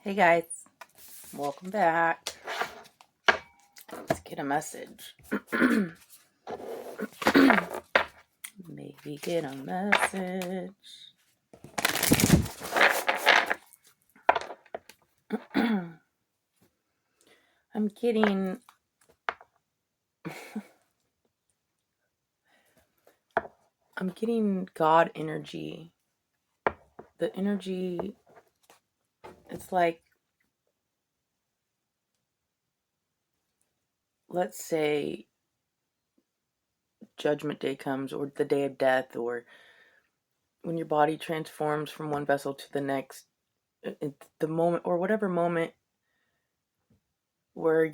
Hey guys, welcome back. Let's get a message. Maybe get a message. I'm getting God energy. The energy, it's like, let's say Judgment Day comes, or the day of death, or when your body transforms from one vessel to the next, the moment, or whatever moment where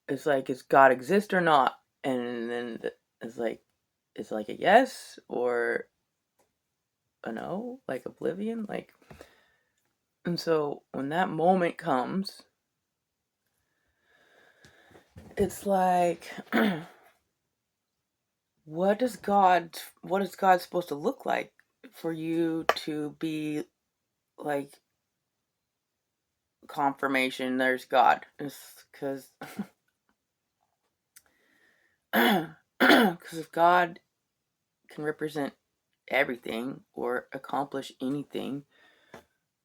it's like, does God exist or not? And then it's like a yes or a no, like oblivion, like. And so when that moment comes, it's like, what is God supposed to look like for you to be like confirmation there's God? It's because if God can represent everything or accomplish anything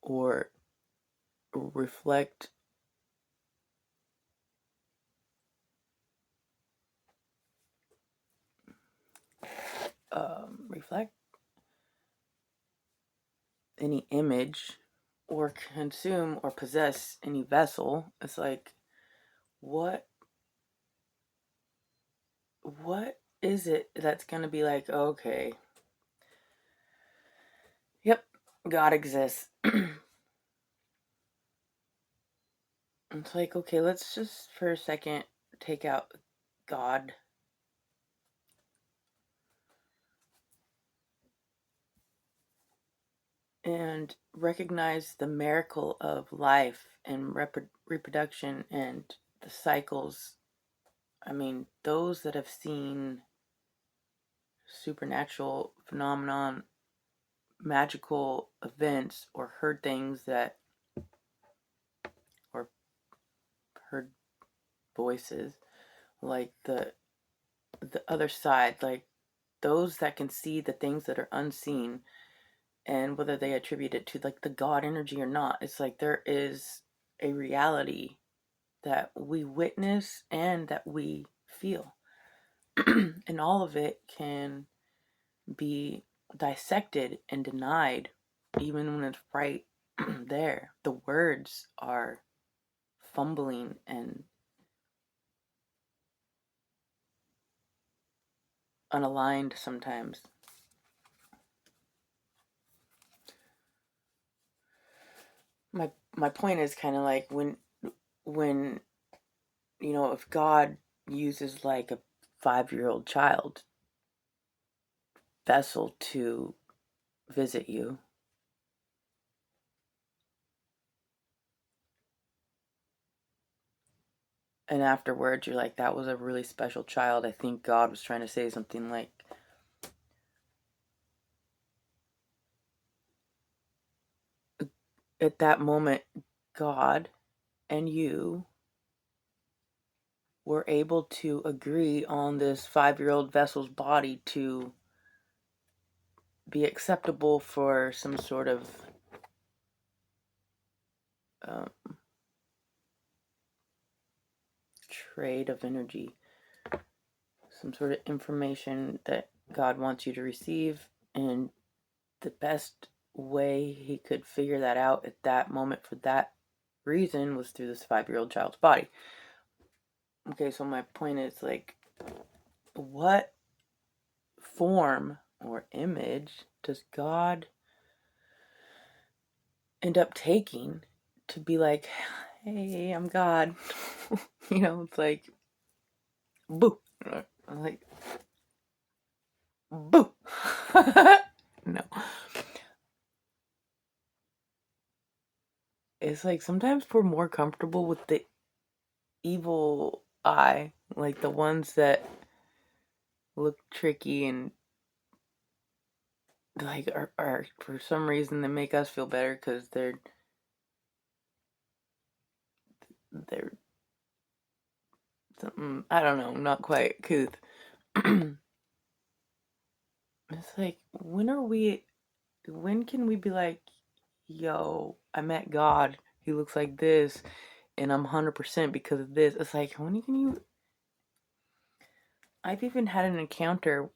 or reflect reflect any image or consume or possess any vessel, it's like, what is it that's going to be like, okay, yep, God exists. It's like, okay, let's just for a second take out God and recognize the miracle of life and reproduction and the cycles. I mean, those that have seen supernatural phenomenon, magical events, or heard things that, or heard voices, like the other side, like those that can see the things that are unseen, and whether they attribute it to like the God energy or not, it's like there is a reality that we witness and that we feel. And all of it can be dissected and denied, even when it's right there. The words are fumbling and unaligned sometimes. My point is kind of like when if God uses like a 5-year-old child vessel to visit you, and afterwards you're like, that was a really special child, I think God was trying to say something, like, at that moment God and you were able to agree on this 5-year-old vessel's body to be acceptable for some sort of um, trade of energy, some sort of information that God wants you to receive. And the best way he could figure that out at that moment for that reason was through this 5-year-old child's body. Okay, so my point is, like, what form or image does God end up taking to be like, hey, I'm God? It's like, boo. I'm like, boo. No. It's like sometimes we're more comfortable with the evil eye, like the ones that look tricky and like are for some reason they make us feel better because they're they're something, I don't know, not quite couth. It's like, when can we be like, yo, I met God, he looks like this, and I'm 100% because of this. It's like, when can you, I've even had an encounter.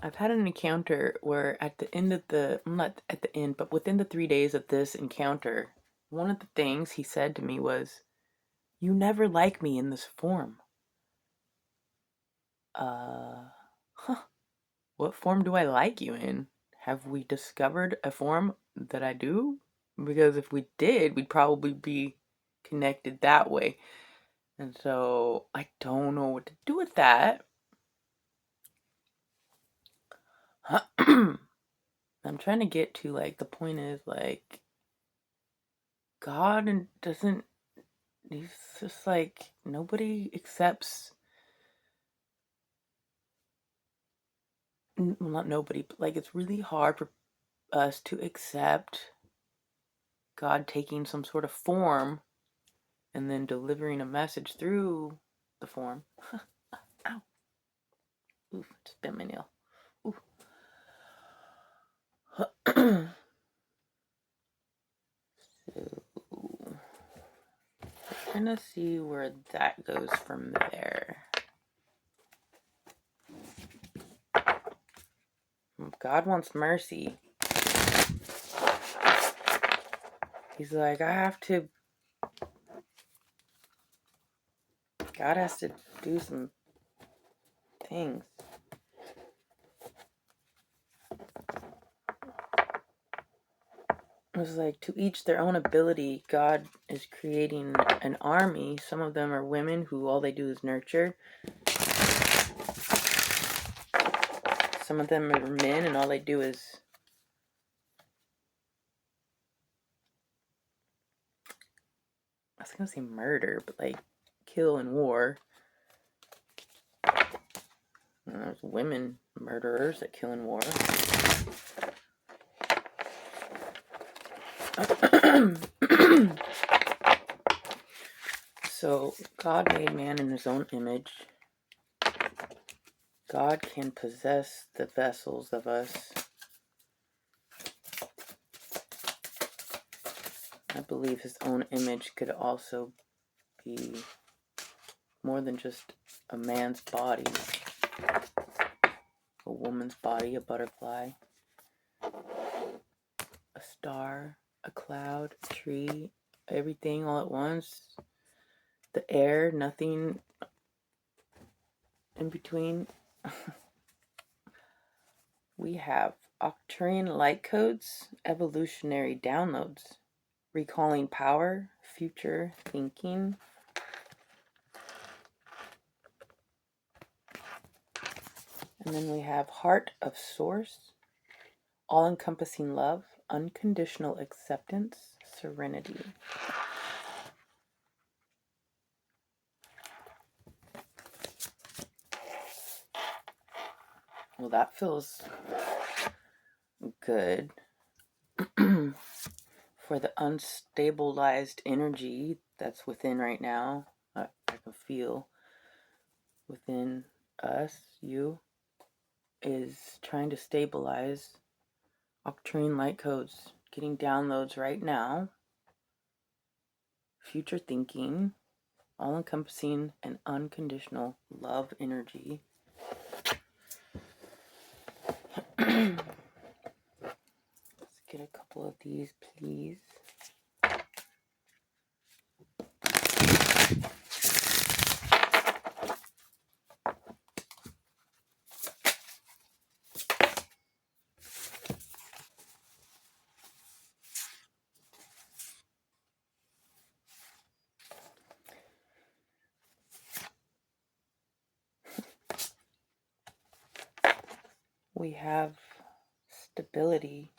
I've had an encounter where at the end of not at the end, but within the 3 days of this encounter, one of the things he said to me was, "You never like me in this form." Huh. What form do I like you in? Have we discovered a form that I do? Because if we did, we'd probably be connected that way. And so I don't know what to do with that. I'm trying to get to, like, the point is, like, God doesn't, he's just like, nobody accepts, well, not nobody, but like, it's really hard for us to accept God taking some sort of form and then delivering a message through the form. Ow. Ooh, just bit my nail. Ooh. So, we're gonna see where that goes from there. God wants mercy. He's like, God has to do some things. It was like, to each their own ability. God is creating an army. Some of them are women who all they do is nurture. Some of them are men and all they do is, I was gonna say murder, but like kill and war. And there's women murderers that kill in war. So God made man in his own image. God can possess the vessels of us. I believe his own image could also be more than just a man's body, a woman's body, a butterfly, a star, a cloud, a tree, everything all at once. The air, nothing in between. We have Arcturian light codes, evolutionary downloads, recalling power, future thinking. And then we have heart of source, all-encompassing love, unconditional acceptance, serenity. Well, that feels good. For the unstabilized energy that's within right now, I can feel within us, you, is trying to stabilize. Octarine light codes, getting downloads right now. Future thinking, all-encompassing and unconditional love energy. Let's get a couple of these, please. We have stability,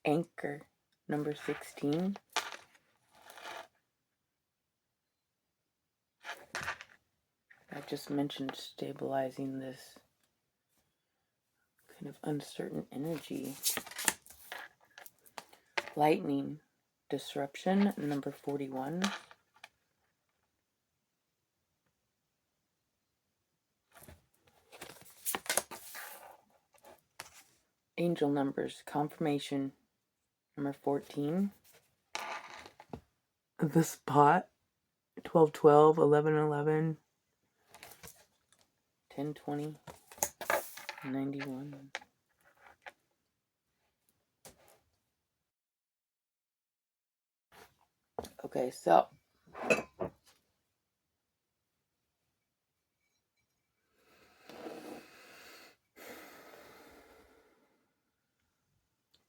anchor, number 16. I just mentioned stabilizing this kind of uncertain energy. Lightning disruption, number 41. Angel numbers, confirmation, number 14. The spot, 1212, 1111, 1020, 91. Okay, so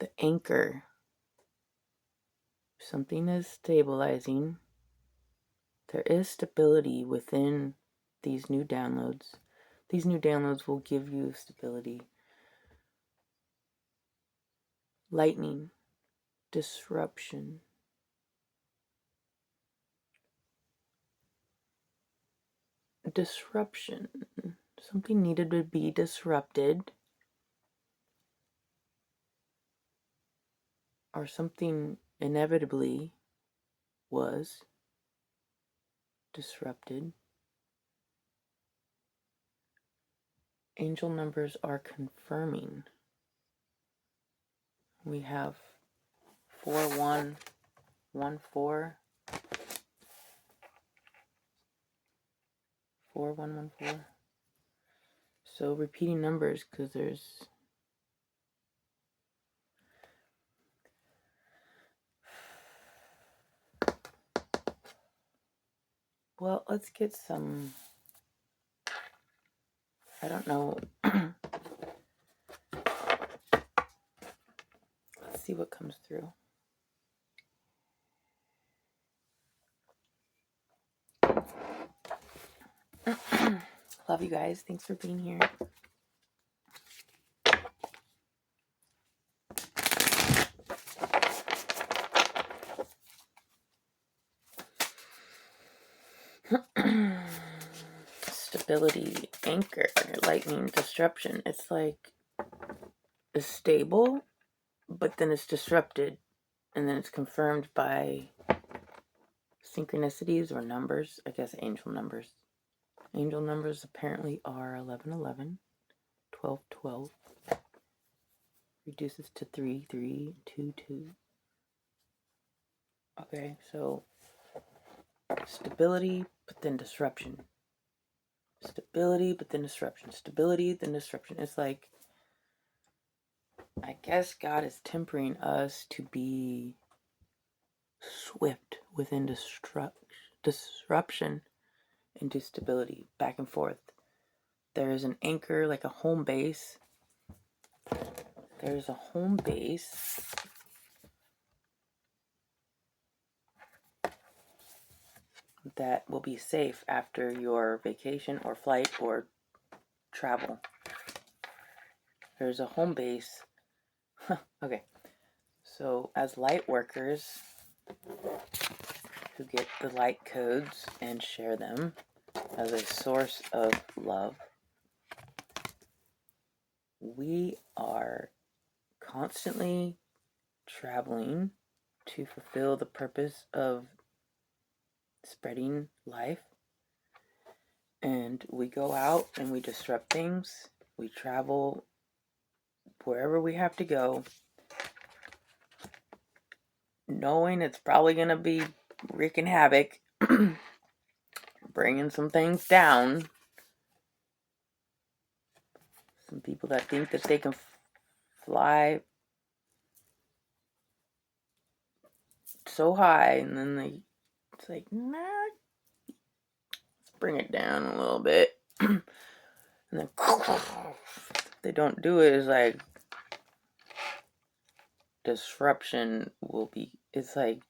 the anchor, something is stabilizing. There is stability within these new downloads. These new downloads will give you stability. Lightning, disruption. Disruption. Something needed to be disrupted. Or something inevitably was disrupted. Angel numbers are confirming. We have 4114, 4114. So repeating numbers, because there's well, let's get some, I don't know. Let's see what comes through. Love you guys. Thanks for being here. Stability, anchor, lightning, disruption. It's like it's stable, but then it's disrupted, and then it's confirmed by synchronicities or numbers. I guess angel numbers. Angel numbers apparently are 1111, 1212. Reduces to 3322. Okay, so stability, but then disruption. Stability, but then disruption. Stability, then disruption. It's like, I guess God is tempering us to be swift within disruption into stability, back and forth. There is an anchor, like a home base. There's a home base. That will be safe after your vacation or flight or travel. There's a home base. Okay. So as light workers who get the light codes and share them as a source of love, we are constantly traveling to fulfill the purpose of spreading life. And we go out and we disrupt things. We travel wherever we have to go, knowing it's probably going to be wreaking havoc, bringing some things down. Some people that think that they can fly so high, and then it's like, nah, let's bring it down a little bit. And then they don't do it. It's like disruption will be, it's like,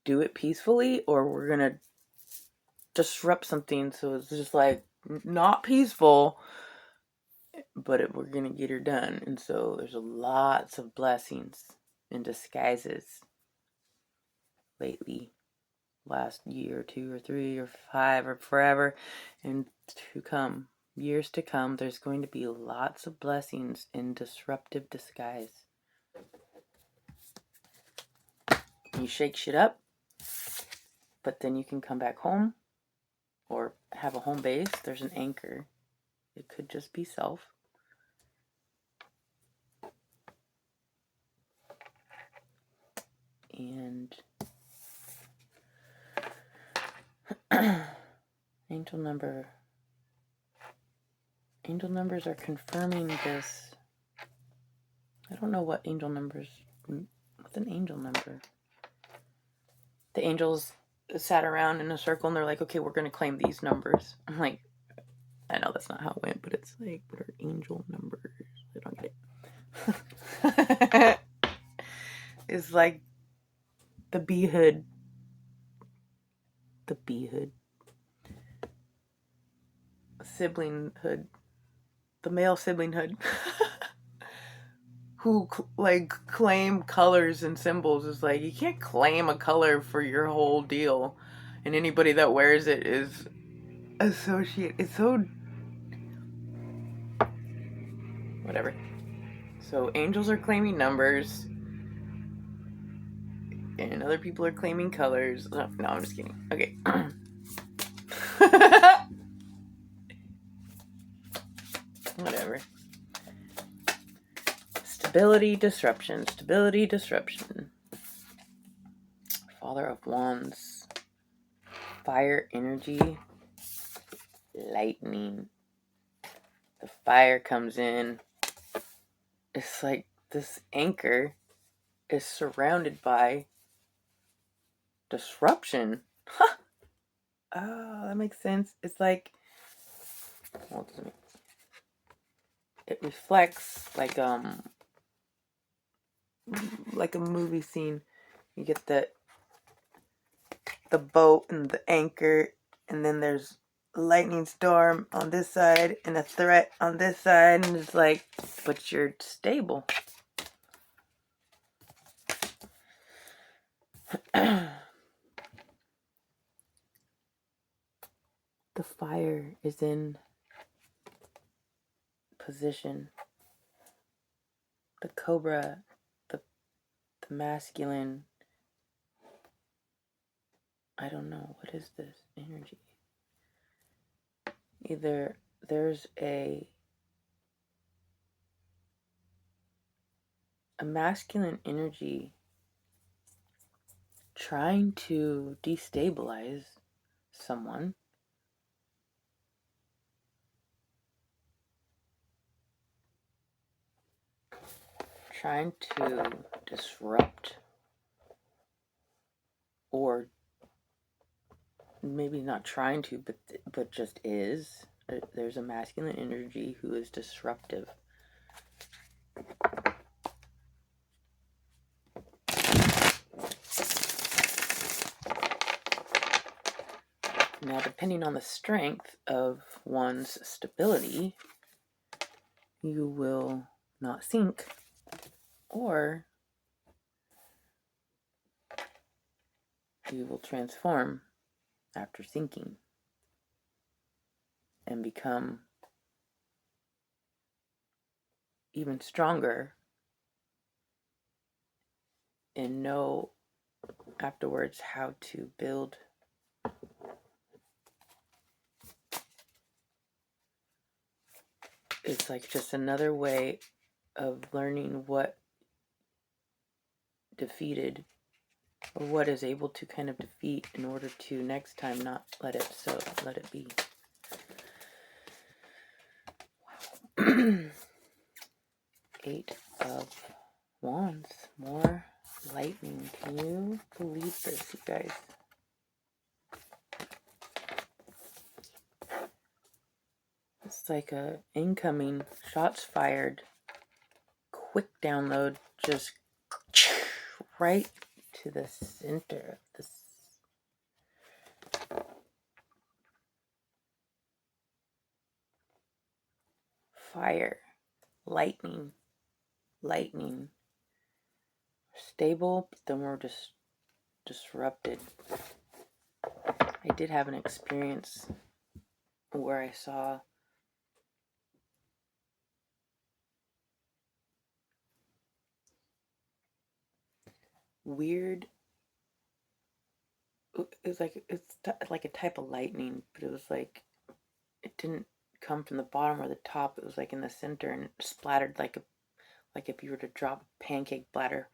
do it peacefully, or we're going to disrupt something so it's just like not peaceful, but we're going to get her done. And so there's lots of blessings in disguises lately, last year or 2 or 3 or 5 or forever, and to come, years to come, there's going to be lots of blessings in disruptive disguise. You shake shit up, but then you can come back home or have a home base. There's an anchor. It could just be self. And angel numbers are confirming this. I don't know what angel numbers. What's an angel number? The angels sat around in a circle and they're like, okay, we're going to claim these numbers. I'm like, I know that's not how it went, but it's like, what are angel numbers? I don't get it. It's like the beehood. The beehood. Siblinghood. The male siblinghood. Who like claim colors and symbols. Is like, you can't claim a color for your whole deal, and anybody that wears it is associate. It's so whatever. So angels are claiming numbers and other people are claiming colors. No, I'm just kidding. Okay. Whatever. Stability, disruption. Stability, disruption. Father of Wands. Fire, energy, lightning. The fire comes in. It's like this anchor is surrounded by disruption. Huh. Oh, that makes sense. It's like, well, it reflects like a movie scene. You get the boat and the anchor, and then there's a lightning storm on this side and a threat on this side, and it's like, but you're stable. The fire is in position. The cobra, the masculine. I don't know, what is this energy? Either there's a masculine energy trying to destabilize someone, trying to disrupt, or maybe not trying to, but just is. There's a masculine energy who is disruptive. Now, depending on the strength of one's stability, you will not sink, or you will transform after sinking and become even stronger and know afterwards how to build it's like just another way of learning what defeated, or what is able to kind of defeat, in order to next time not let it be. Wow. 8 of Wands, more lightning. Can you believe this, you guys? It's like a incoming, shots fired, quick download, just right to the center of this. Fire, lightning, stable, but then we're just disrupted. I did have an experience where I saw weird it was like like a type of lightning, but it was like it didn't come from the bottom or the top. It was like in the center and it splattered like if you were to drop a pancake batter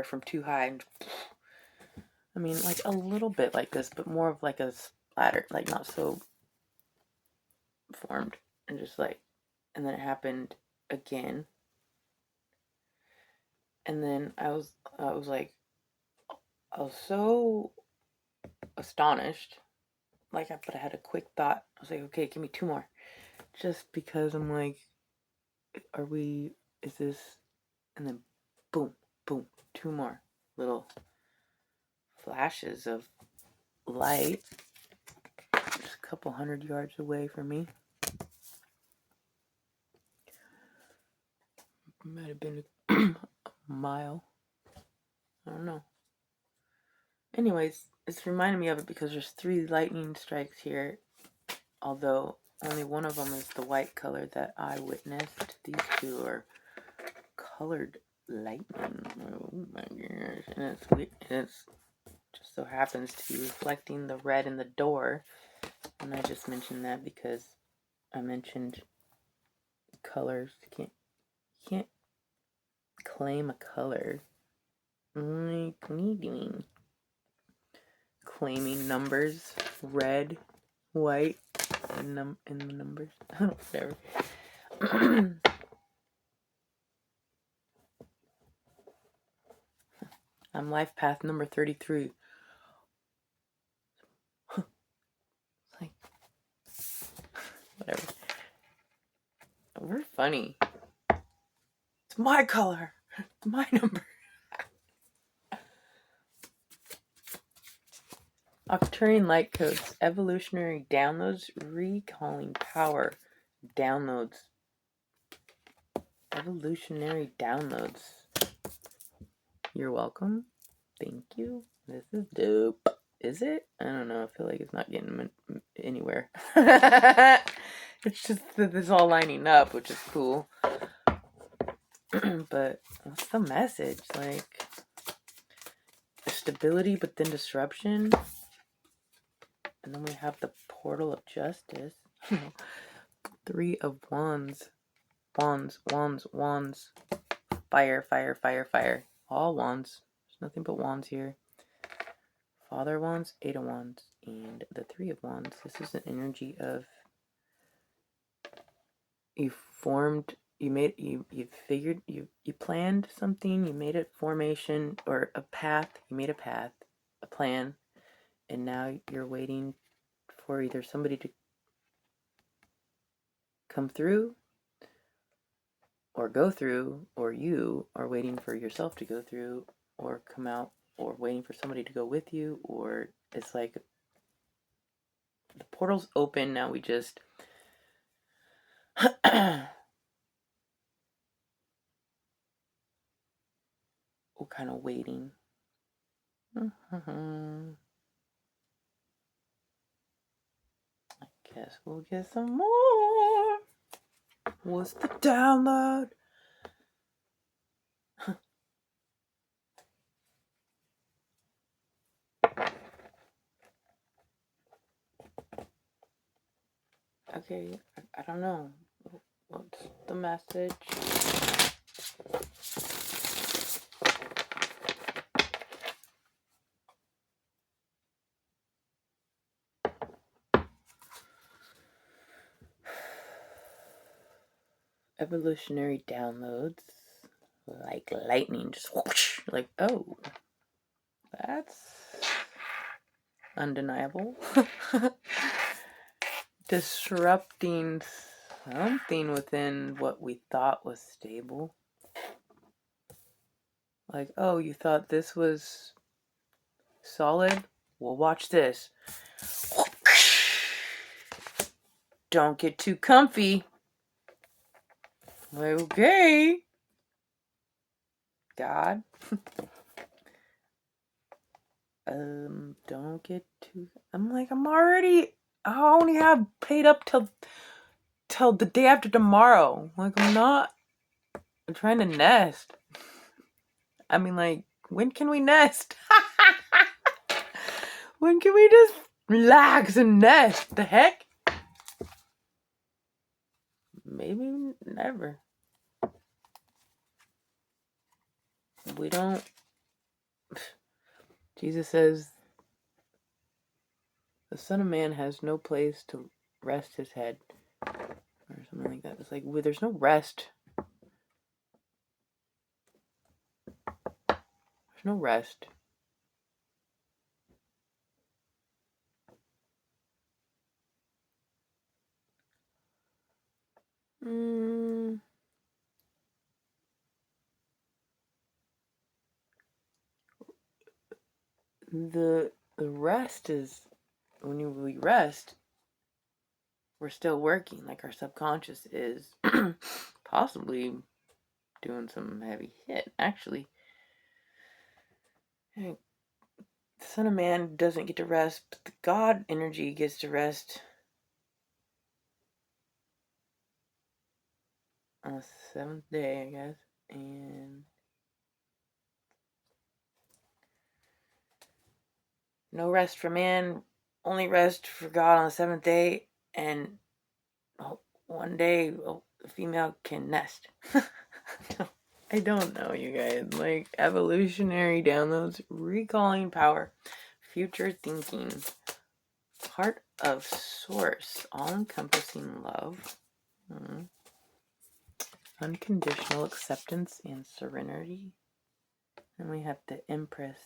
from too high. And I mean, like a little bit like this, but more of like a splatter, like not so formed, and just like, and then it happened again, and then I was like, I was so astonished, like, but I had a quick thought. I was like, okay, give me two more, just because I'm like, are we? Is this? And then, boom, boom, two more little flashes of light, just a couple 100 yards away from me. It might have been a mile. I don't know. Anyways, it's reminding me of it because there's 3 lightning strikes here, although only one of them is the white color that I witnessed. These 2 are colored lightning. Oh my gosh. And it's just so happens to be reflecting the red in the door. And I just mentioned that because I mentioned colors. You can't claim a color. Like, what are you doing? Claiming numbers, red, white, in the numbers. Whatever. I'm life path number 33. Like, whatever. We're funny. It's my color. It's my number. Octurian light codes, evolutionary downloads, recalling power, downloads, evolutionary downloads. You're welcome. Thank you. This is dope. Is it? I don't know. I feel like it's not getting anywhere. It's just that this all lining up, which is cool. But what's the message? Like, stability, but then disruption. And then we have the portal of justice. 3 of wands. Wands, wands, wands. Fire, fire, fire, fire. All wands. There's nothing but wands here. Father wands, 8 of wands, and the 3 of wands. This is an energy of you formed, you made, you figured, you planned something, you made a formation or a path, you made a path, a plan, and now you're waiting for either somebody to come through or go through, or you are waiting for yourself to go through or come out, or waiting for somebody to go with you, or it's like the portal's open, now we just we're kind of waiting. I guess we'll get some more. What's the download? Okay, I don't know. What's the message? Evolutionary downloads, like lightning, just whoosh, like, oh, that's undeniable. Disrupting something within what we thought was stable. Like, oh, you thought this was solid? Well, watch this. Don't get too comfy. Like, okay, God. Don't get too. I'm like, I only have paid up till the day after tomorrow. Like, I'm trying to nest. I mean, like, when can we nest? When can we just relax and nest? The heck? Maybe never. We don't. Jesus says the Son of Man has no place to rest his head, or something like that. It's like, well, there's no rest. There's no rest. The rest is when we rest, we're still working. Like our subconscious is possibly doing some heavy hit. Actually, the Son of Man doesn't get to rest, but the God energy gets to rest on the seventh day, I guess. And no rest for man, only rest for God on the seventh day. And one day a female can nest. I don't know, you guys. Like, evolutionary downloads, recalling power, future thinking, heart of source, all-encompassing love, unconditional acceptance and serenity. And we have the Empress.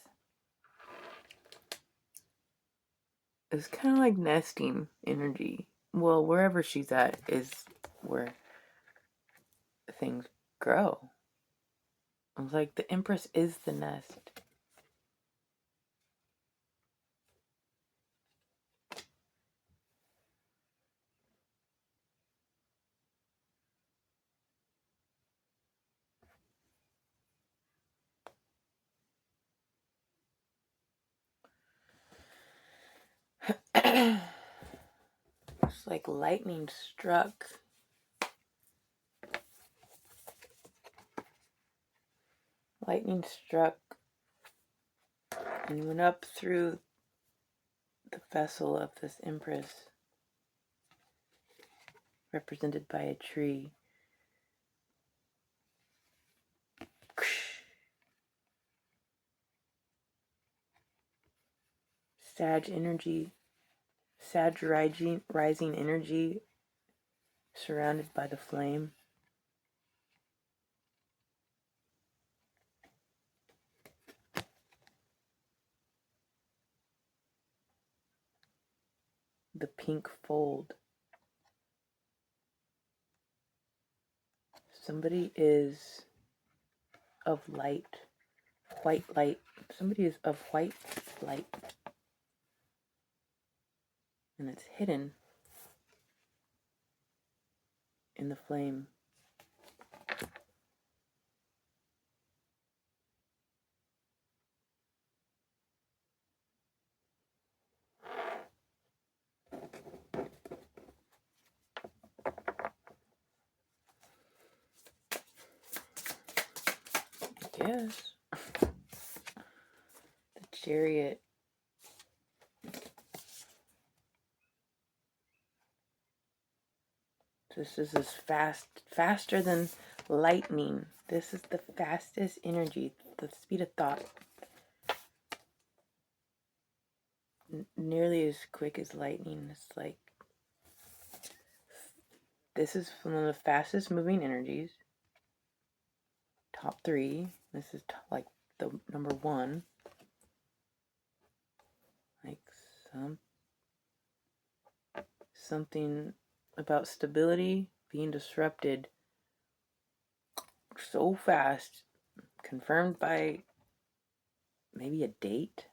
It's kind of like nesting energy. Well, wherever she's at is where things grow. It's like the Empress is the nest. It's like lightning struck. Lightning struck and went up through the vessel of this Empress, represented by a tree. Sag energy, Sag rising energy, surrounded by the flame. The pink fold. Somebody is of light, white light. Somebody is of white light. And it's hidden in the flame. Yes. The Chariot. This is as faster than lightning. This is the fastest energy, the speed of thought. Nearly as quick as lightning. It's like, this is one of the fastest moving energies. Top 3. This is like the number 1. Like something about stability being disrupted so fast, confirmed by maybe a date.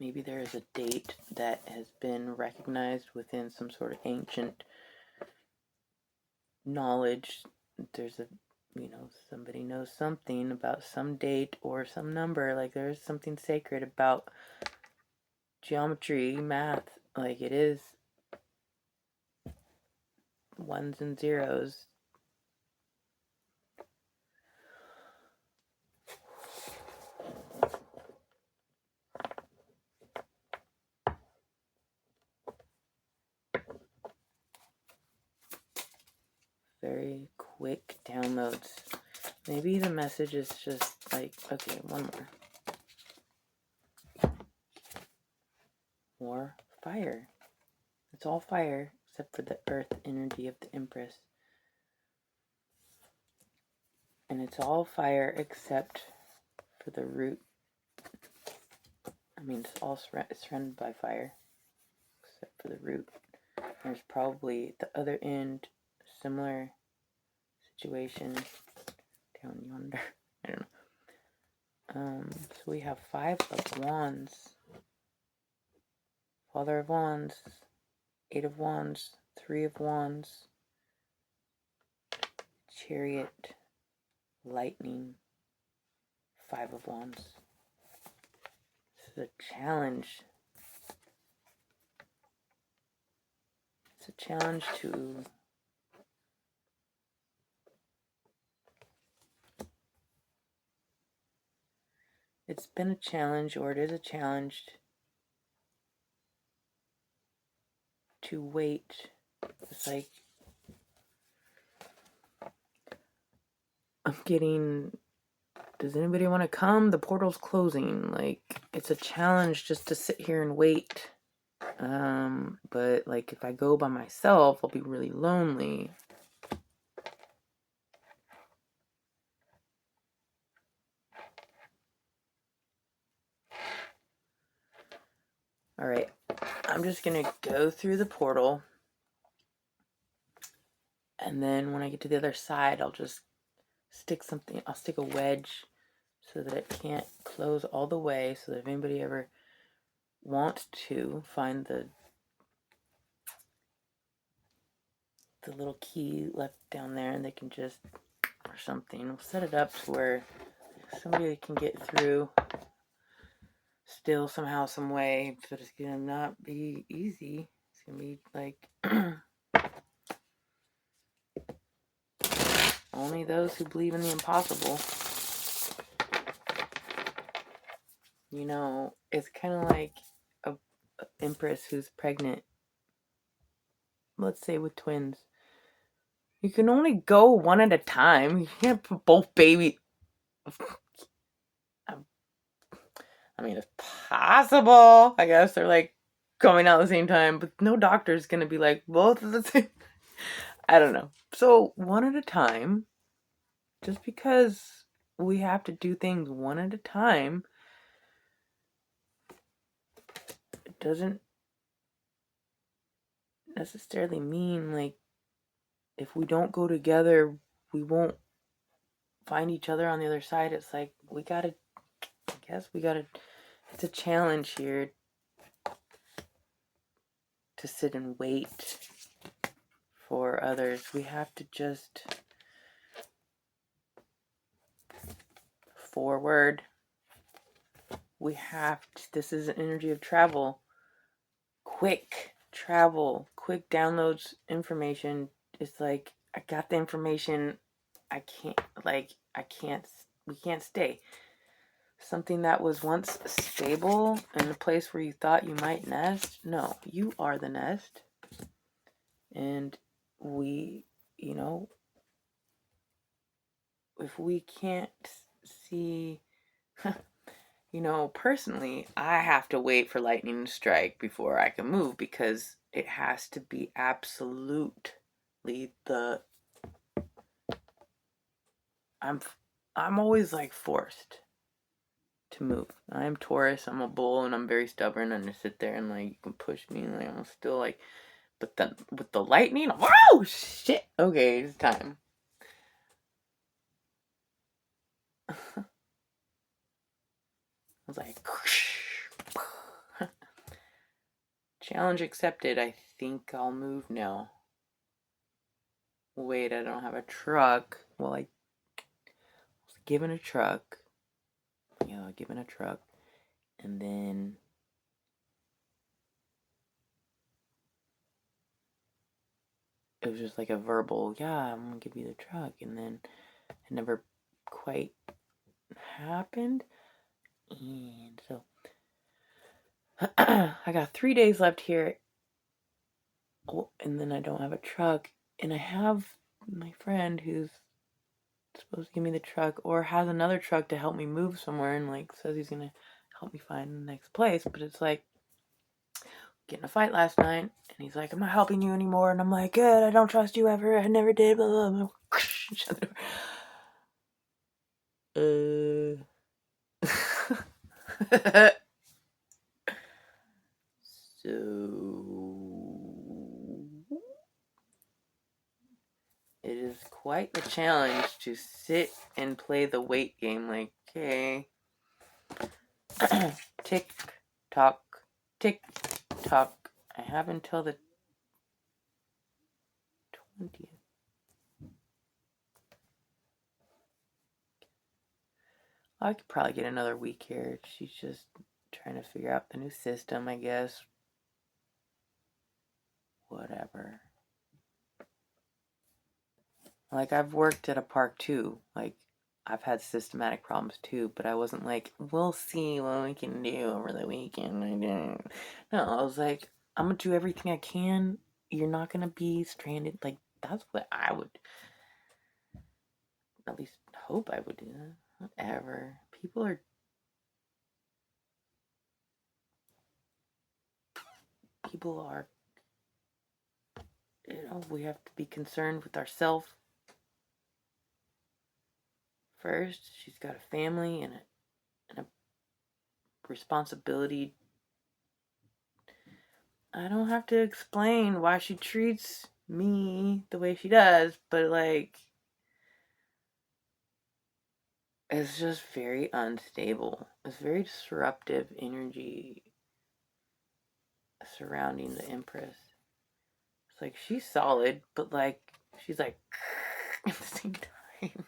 Maybe there is a date that has been recognized within some sort of ancient knowledge. There's a, somebody knows something about some date or some number. Like, there's something sacred about geometry, math. Like, it is ones and zeros. quick downloads. Maybe the message is just like, okay, one more fire. It's all fire except for the earth energy of the Empress. And it's all fire except for the root. I mean, it's all surrounded by fire except for the root. There's probably at the other end similar situation down yonder. I don't know. So we have 5 of Wands, Father of Wands, 8 of Wands, 3 of Wands, Chariot, Lightning, 5 of Wands. This is a challenge. It's a challenge to it's been a challenge, or it is a challenge to wait. It's like I'm getting, does anybody want to come? The portal's closing. Like, it's a challenge just to sit here and wait. But like if I go by myself, I'll be really lonely. All right, I'm just gonna go through the portal, and then when I get to the other side, I'll just stick something. I'll stick a wedge so that it can't close all the way, so that if anybody ever wants to find the little key left down there, and they can just, or something, we'll set it up to where somebody can get through still somehow, some way, but it's gonna not be easy. It's gonna be like only those who believe in the impossible. You know, it's kind of like a empress who's pregnant, let's say with twins. You can only go one at a time. You can't put both baby. I mean, it's possible. I guess they're like coming out at the same time, but no doctor's gonna be like both at the same. I don't know. So one at a time. Just because we have to do things one at a time, it doesn't necessarily mean like if we don't go together, we won't find each other on the other side. It's like it's a challenge here to sit and wait for others. We have to just forward. This is an energy of travel. Quick travel, quick downloads information. It's like, I got the information. We can't stay. Something that was once stable in a place where you thought you might nest. No, you are the nest. And if we can't see, personally, I have to wait for lightning to strike before I can move, because it has to be absolutely I'm always like forced to move. I'm Taurus, I'm a bull, and I'm very stubborn, and I sit there and like you can push me and like I'm still like, but then with the lightning, wow, shit. Okay, it's time. I was like, challenge accepted. I think I'll move now. Wait, I don't have a truck. Well, I was given a truck. Yeah, given a truck. And then it was just like a verbal, yeah, I'm gonna give you the truck. And then it never quite happened. And so I got 3 days left here. Oh, and then I don't have a truck. And I have my friend who's supposed to give me the truck, or has another truck to help me move somewhere, and like says he's gonna help me find the next place. But it's like, get in a fight last night, and he's like, I'm not helping you anymore. And I'm like, good, I don't trust you ever. I never did. Blah, blah, blah. Shut the door. So it is quite the challenge to sit and play the wait game. Like, okay, tick tock, tick tock. I have until the 20th. I could probably get another week here. She's just trying to figure out the new system, I guess. Whatever. Like, I've worked at a park too. Like, I've had systematic problems too, but I wasn't like, we'll see what we can do over the weekend. No, I was like, I'm gonna do everything I can. You're not gonna be stranded. Like, that's what I would at least hope I would do. Whatever. People are, we have to be concerned with ourselves first. She's got a family and a responsibility. I don't have to explain why she treats me the way she does, but like, it's just very unstable. It's very disruptive energy surrounding the Empress. It's like, she's solid, but like, she's like at the same time.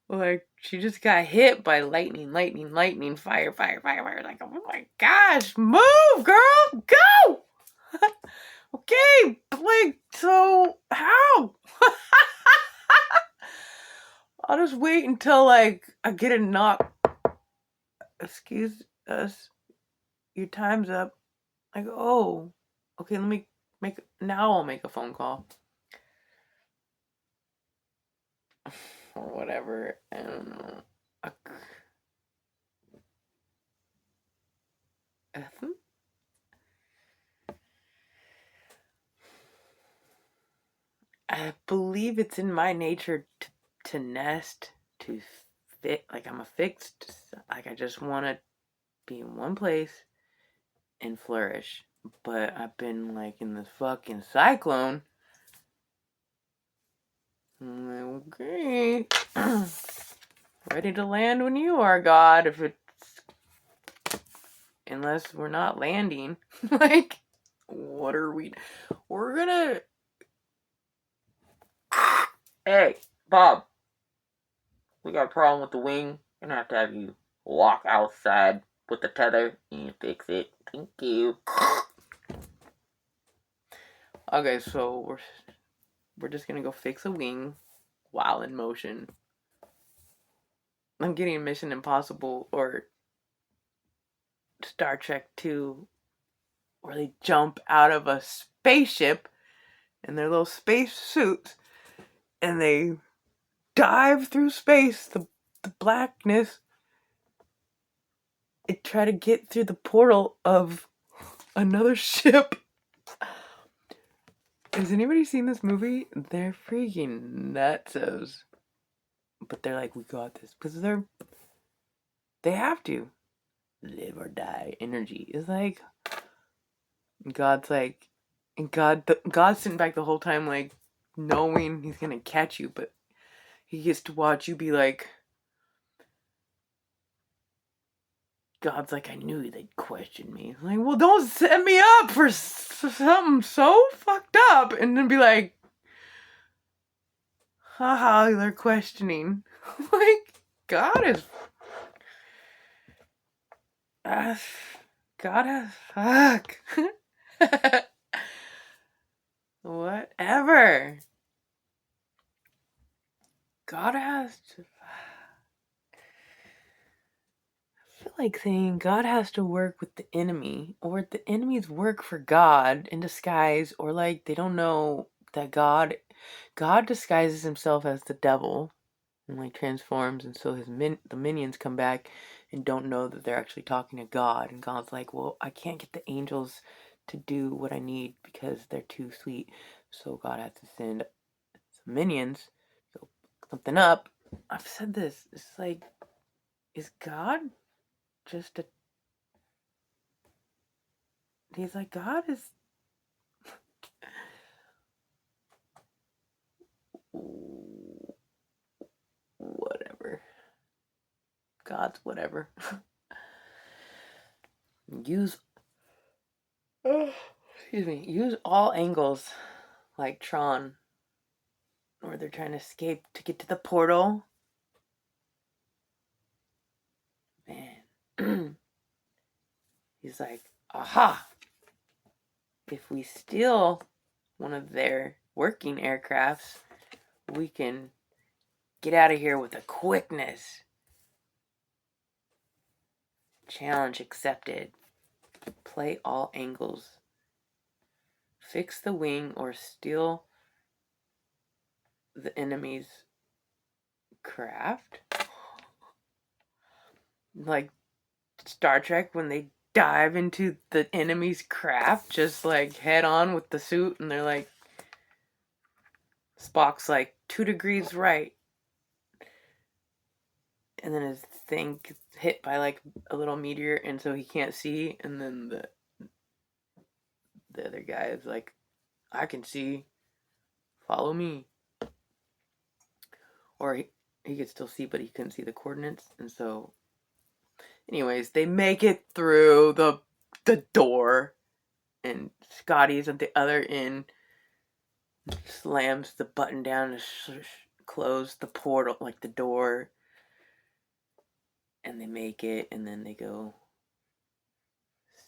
Like, she just got hit by lightning, fire, fire, fire, fire. Like, oh my gosh, move, girl, go! Okay, like, so how? I'll just wait until like I get a knock. Excuse us, your time's up. I go, oh, okay, let me I'll make a phone call. Or whatever. I don't know. I believe it's in my nature to nest, to fit. Like, I'm a fixed. Like, I just want to be in one place and flourish. But I've been like in this fucking cyclone. I'm like, okay. Ready to land when you are, God. Unless we're not landing. Like, what are we? We're gonna. Hey, Bob. We got a problem with the wing. Gonna have you walk outside with the tether and fix it. Thank you. Okay, so we're just gonna go fix a wing while in motion. I'm getting Mission Impossible or Star Trek 2, where they jump out of a spaceship in their little space suits and they dive through space, the blackness, and try to get through the portal of another ship. Has anybody seen this movie? They're freaking nutsos. But they're like, we got this. Because they have to. Live or die energy. Is like, God's like, and God's sitting back the whole time, like, knowing he's gonna catch you, but he gets to watch you be like, God's like, I knew they'd question me. Like, well, don't set me up for something so fucked up, and then be like, haha, they're questioning. Like, God is, God is, fuck. Whatever. God has to. I feel like saying God has to work with the enemy, or the enemies work for God in disguise, or like they don't know that God disguises himself as the devil and like transforms, and so the minions come back and don't know that they're actually talking to God, and God's like, well, I can't get the angels to do what I need because they're too sweet, so God has to send some minions to go pick something up. I've said this. It's like, is God just a? He's like, God is whatever. God's whatever. Use excuse me. Use all angles, like Tron, where they're trying to escape to get to the portal. Man, he's like, aha! If we steal one of their working aircrafts, we can get out of here with a quickness. Challenge accepted. Play all angles. Fix the wing or steal the enemy's craft. Like Star Trek when they dive into the enemy's craft, just like head on with the suit, and they're like, Spock's like 2 degrees right, and then his thing gets hit by like a little meteor, and so he can't see, and then the other guy is like, I can see, follow me. Or he could still see, but he couldn't see the coordinates, and so anyways, they make it through the door, and Scotty's at the other end, slams the button down to close the portal, like the door, and they make it, and then they go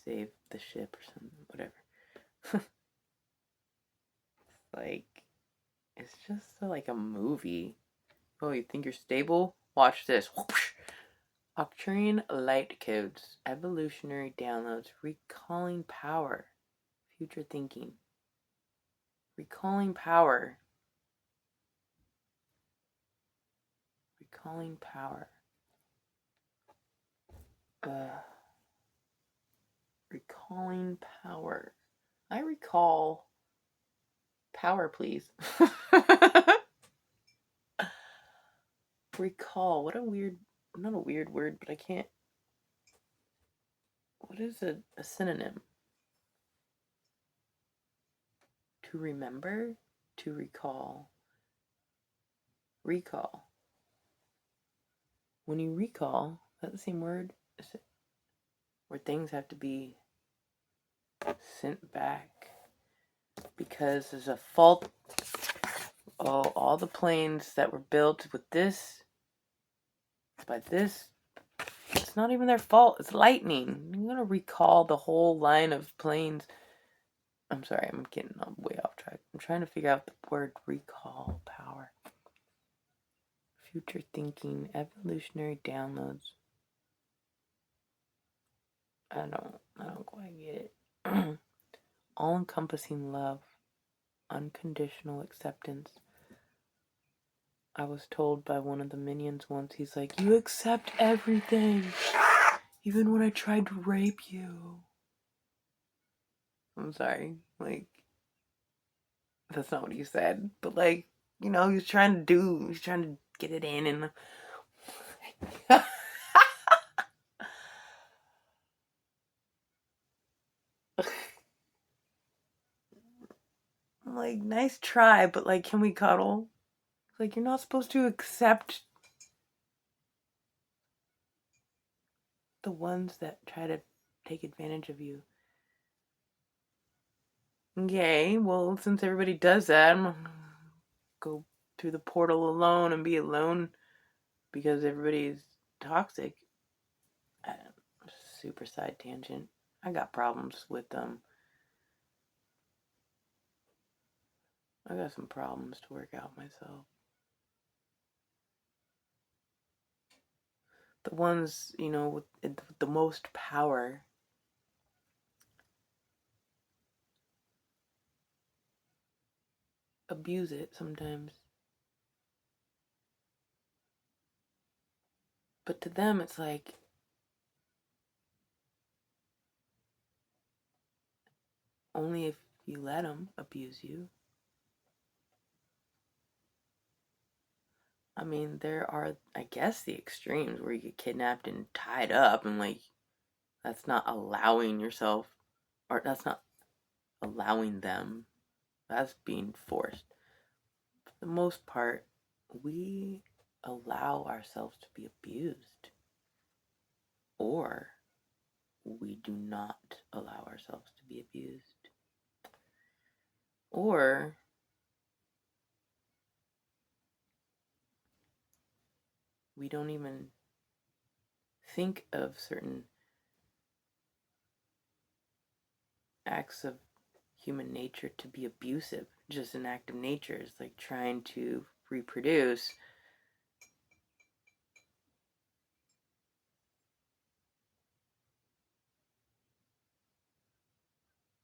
save the ship or something, whatever. Like, it's just like a movie. Oh, you think you're stable? Watch this. Whoosh. Octurian light codes, evolutionary downloads, recalling power, future thinking. Recalling power. Recalling power. Recalling power. I recall power, please. Recall. What a weird, not a weird word, but I can't. What is a synonym? To remember, to recall. Recall. When you recall, is that the same word? Is it where things have to be sent back because there's a fault? Oh, all the planes that were built with this, by this, it's not even their fault. It's lightning. You're gonna recall the whole line of planes. I'm sorry, I'm getting way off track. I'm trying to figure out the word recall power. Future thinking, evolutionary downloads. I don't quite get it. All-encompassing love, unconditional acceptance. I was told by one of the minions once, he's like, you accept everything, even when I tried to rape you. I'm sorry, like, that's not what he said, but like, you know, he's trying to get it in, and I'm like, nice try, but like, can we cuddle? Like, you're not supposed to accept the ones that try to take advantage of you. Okay, well, since everybody does that, I'm gonna go through the portal alone and be alone because everybody's toxic. Super side tangent. I got problems with them. I got some problems to work out myself. The ones, you know, with the most power. abuse it sometimes. But to them, it's like, only if you let them abuse you. I mean, there are, I guess, the extremes where you get kidnapped and tied up, and like, that's not allowing yourself, or that's not allowing them. That's being forced. For the most part, we allow ourselves to be abused, or we do not allow ourselves to be abused, or we don't even think of certain acts of human nature to be abusive. Just an act of nature is like trying to reproduce.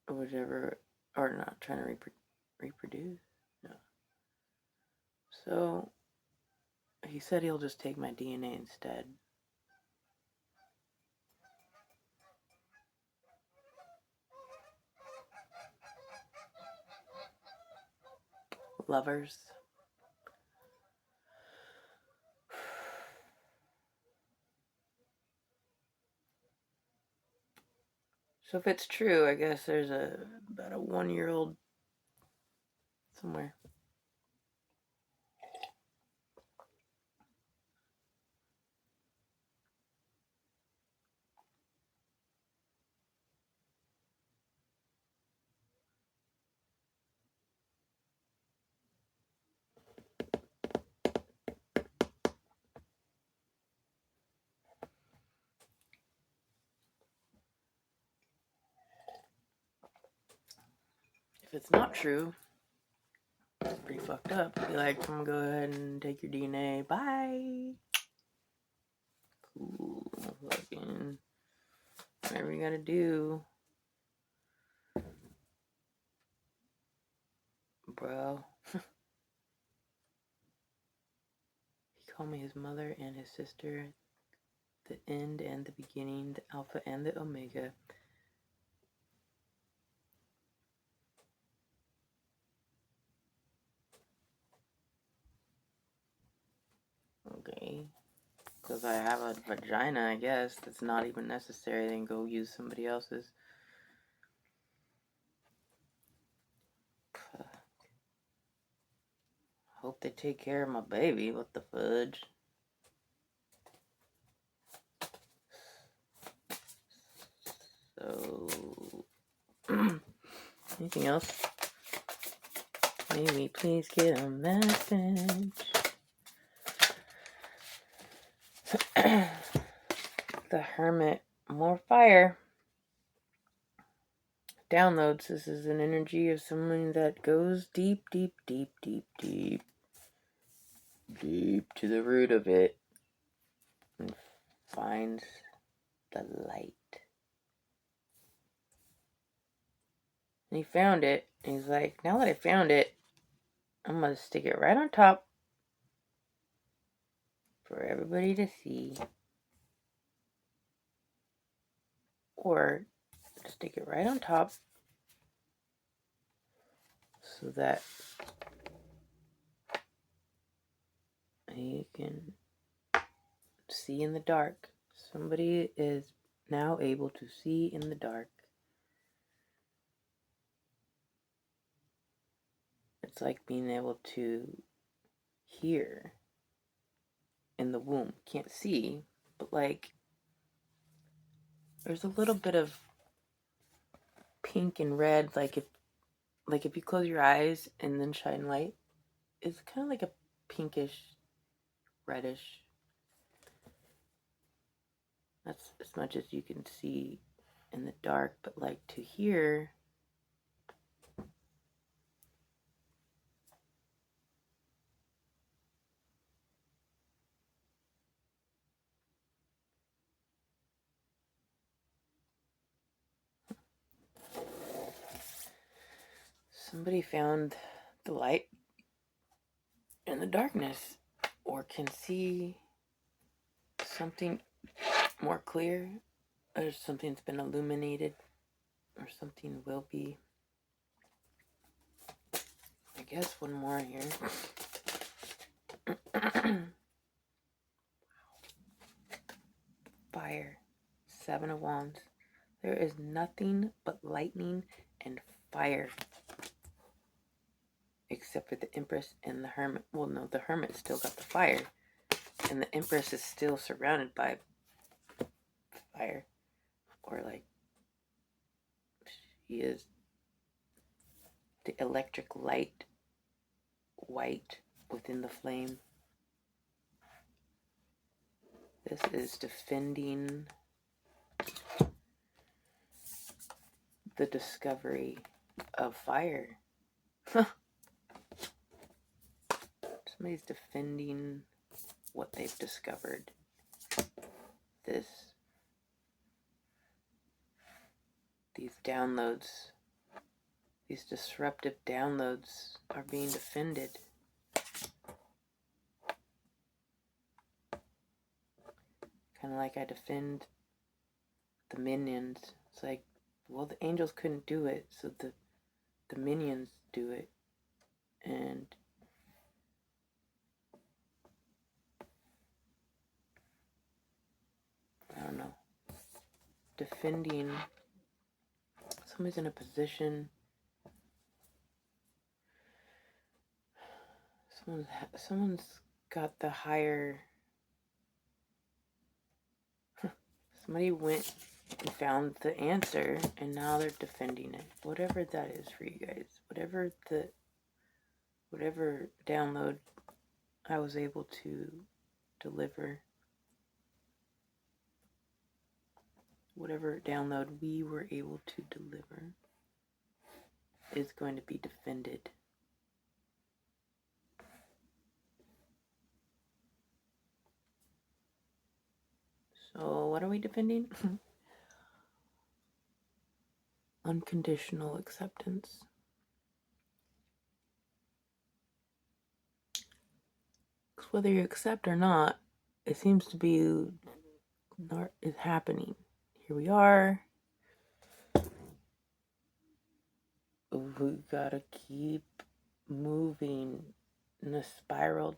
Or whatever, or not trying to reproduce. No. So he said he'll just take my DNA instead. Lovers. So if it's true, I guess there's about a 1-year-old somewhere. If it's not true, it's pretty fucked up. Be like, I'm gonna go ahead and take your DNA. Bye. Cool. Fucking whatever you gotta do, bro. He called me his mother and his sister, the end and the beginning, the Alpha and the Omega. Okay. Because I have a vagina, I guess, that's not even necessary, then go use somebody else's. Hope they take care of my baby. What the fudge? So, anything else? Maybe please get a message. The Hermit, more fire. Downloads. This is an energy of someone that goes deep, deep, deep, deep, deep, deep to the root of it and finds the light. And he found it. And he's like, now that I found it, I'm going to stick it right on top for everybody to see. Or stick it right on top so that you can see in the dark. Somebody is now able to see in the dark. It's like being able to hear in the womb. Can't see, but like there's a little bit of pink and red, like if you close your eyes and then shine light, it's kind of like a pinkish, reddish. That's as much as you can see in the dark, but like to hear, somebody found the light in the darkness or can see something more clear, or something's been illuminated, or something will be. I guess one more here. Fire. 7 of Wands. There is nothing but lightning and fire. Except for the Empress and the Hermit. Well, no, the Hermit still got the fire. And the Empress is still surrounded by fire. Or like, she is the electric light, white within the flame. This is defending the discovery of fire. Somebody's defending what they've discovered. These downloads, these disruptive downloads are being defended. Kind of like I defend the minions. It's like, well, the angels couldn't do it, so the minions do it. And I don't know. Defending, somebody's in a position, someone's got the higher, somebody went and found the answer, and now they're defending it. Whatever that is for you guys. Whatever download I was able to deliver. Whatever download we were able to deliver is going to be defended. So what are we defending? Unconditional acceptance. Because whether you accept or not, it seems to be is happening. Here we are. We gotta keep moving in a spiral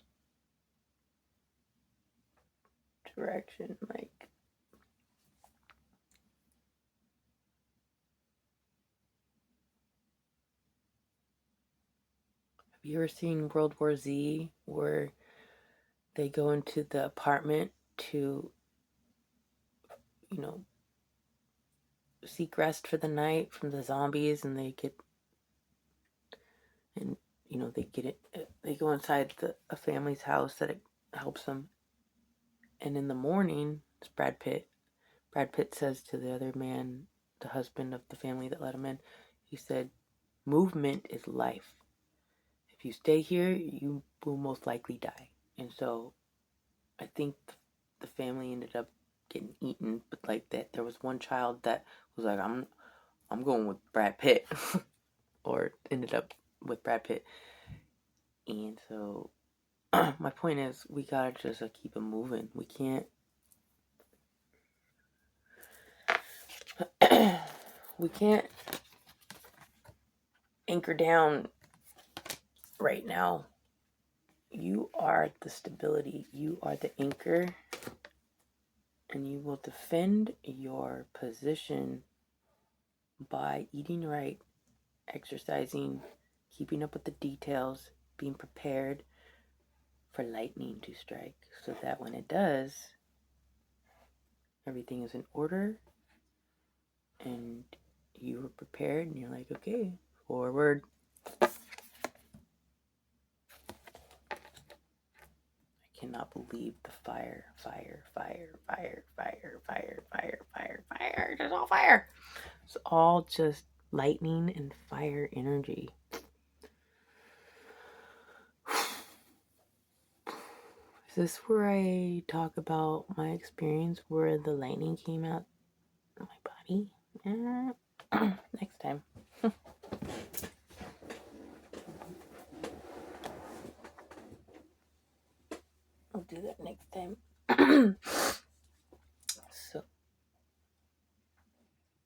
direction. Like, have you ever seen World War Z, where they go into the apartment to, seek rest for the night from the zombies, and they get it. They go inside a family's house that it helps them, and in the morning, it's Brad Pitt. Brad Pitt says to the other man, the husband of the family that let him in, he said, "Movement is life. If you stay here, you will most likely die." And so, I think the family ended up getting eaten, but like that, there was one child that was like, "I'm going with Brad Pitt," or ended up with Brad Pitt. And so, my point is, we gotta just keep it moving. We can't. We can't anchor down right now. You are the stability. You are the anchor. And you will defend your position by eating right, exercising, keeping up with the details, being prepared for lightning to strike, so that when it does, everything is in order and you were prepared and you're like, okay, forward. I cannot believe the fire. There's all fire. It's all just lightning and fire energy. Is this where I talk about my experience where the lightning came out of my body? Next time. do that next time. So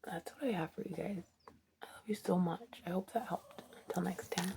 that's what I have for you guys. I love you so much. I hope that helped. Until next time.